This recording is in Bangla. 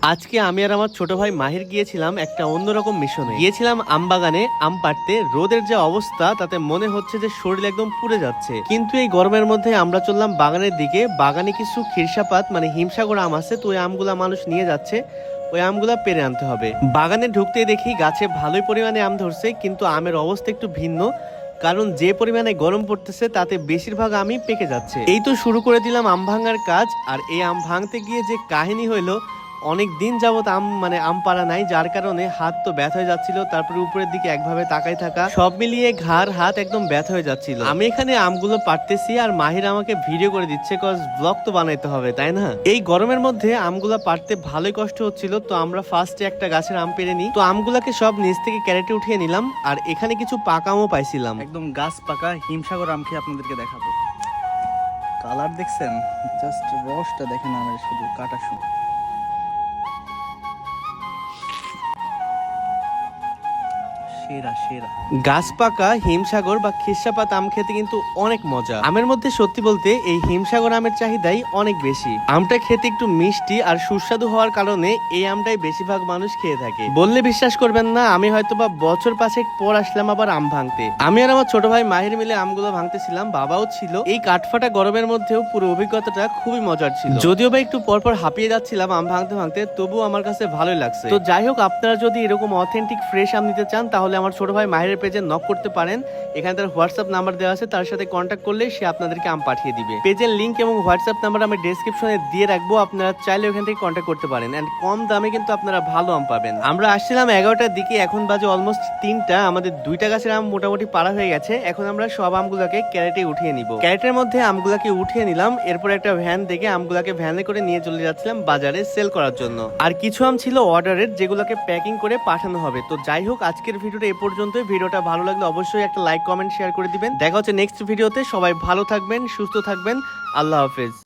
আজকে আমি আর আমার ছোট ভাই মাহির গিয়েছিলাম একটা অন্যরকম মিশনে। গিয়েছিলাম আম বাগানে আম পাড়তে। রোদের যে অবস্থা তাতে মনে হচ্ছে যে শরীর একদম পুড়ে যাচ্ছে, কিন্তু এই গরমের মধ্যে আমরা চললাম বাগানের দিকে। বাগানে কিছু খিরসাপাত মানে হিমসাগর আম আছে, তো ওই আমগুলা মানুষ নিয়ে যাচ্ছে, ওই আমগুলা পেরে আনতে হবে। বাগানে ঢুকতেই দেখি গাছে ভালোই পরিমাণে আম ধরছে, কিন্তু আমের অবস্থা একটু ভিন্ন, কারণ যে পরিমাণে গরম পড়তেছে তাতে বেশিরভাগ আমই পেকে যাচ্ছে। এই তো শুরু করে দিলাম আম ভাঙার কাজ। আর এই আম ভাঙতে গিয়ে যে কাহিনী হইলো, অনেক দিন যাবত আম পাড়া নাই, যার কারণে হাত তো ব্যথা হয়ে যাচ্ছিল, তারপরে উপরের দিকে একভাবে তাকাই থাকা, সব মিলিয়ে ঘাড় হাত একদম ব্যথা হয়ে যাচ্ছিল। আমি এখানে আমগুলো পাড়তেছি আর মাহির আমাকে ভিডিও করে দিচ্ছে, কজ ব্লগ তো বানাইতে হবে তাই না। এই গরমের মধ্যে আমগুলো পাড়তে ভালোই কষ্ট হচ্ছিল, তো আমরা ফার্স্টে একটা গাছের আম পেরে নিই। তো আমগুলাকে সব নিচ থেকে ক্যারেটে উঠিয়ে নিলাম, আর এখানে কিছু পাকা আমও পাইছিলাম। একদম গাছ পাকা হিমসাগর আম খেয়ে আপনাদেরকে দেখাবো। কালার দেখছেন, জাস্ট রসটা দেখেন আমের, শুধু কাটা শুধু সেরা সেরা। গাছ পাকা হিমসাগর বা খিরসাপাত আম খেতে কিন্তু অনেক মজা। আমের মধ্যে সত্যি বলতে এই হিমসাগর আমের চাহিদাই অনেক বেশি। আমটা খেতে একটু মিষ্টি আর সুস্বাদু হওয়ার কারণে এই আমটাই বেশিরভাগ মানুষ খেয়ে থাকে। বললে বিশ্বাস করবেন না, আমি হয়তোবা বছর 5 পর আসলাম আবার আম ভাঙতে। আমি আর আমার ছোট ভাই মাহির মিলে আমগুলো ভাঙতেছিলাম, বাবাও ছিল। এই কাঠফাটা গরমের মধ্যেও পুরো অভিজ্ঞতাটা খুবই মজার ছিল। যদিও বা একটু পরপর হাঁপিয়ে যাচ্ছিলাম আম ভাঙতে ভাঙতে, তবুও আমার কাছে ভালোই লাগছে। তো যাই হোক, আপনারা যদি এরকম অথেন্টিক ফ্রেশ আম নিতে চান তাহলে আমার ছোট ভাই মাহিরের পেজে নক করতে পারেন। এখানে তার হোয়াটসঅ্যাপ নাম্বার দেওয়া আছে, তার সাথে কন্ট্যাক্ট করলে সে আপনাদেরকে আম পাঠিয়ে দিবে। পেজের লিংক এবং হোয়াটসঅ্যাপ নাম্বার আমি ডেসক্রিপশনে দিয়ে রাখবো, আপনারা চাইলে ওখান থেকে কন্ট্যাক্ট করতে পারেন। এন্ড কম দামে কিন্তু আপনারা ভালো আম পাবেন। আমরা আসছিলাম 11টার দিকে, এখন বাজে অলমোস্ট 3টা। আমাদের 2টা গাছের আম মোটামুটি পাড়া হয়ে গেছে। এখন আমরা সব আমগুলোকে ক্যারেটে উঠিয়ে নিব। ক্যারেটের মধ্যে আমগুলোকে উঠিয়ে নিলাম, এরপর একটা ভ্যান দেখে আমগুলোকে ভ্যানে করে নিয়ে চলে যাচ্ছিলাম বাজারে সেল করার জন্য। আর কিছু আম ছিল অর্ডারের, যেগুলোকে প্যাকিং করে পাঠানো হবে। তো যাই হোক, আজকের ভিডিওটা এ পর্যন্ত। ভিডিওটা ভালো লাগলে অবশ্যই একটা লাইক কমেন্ট শেয়ার করে দিবেন। দেখা হচ্ছে নেক্সট ভিডিওতে। সবাই ভালো থাকবেন, সুস্থ থাকবেন। আল্লাহ হাফেজ।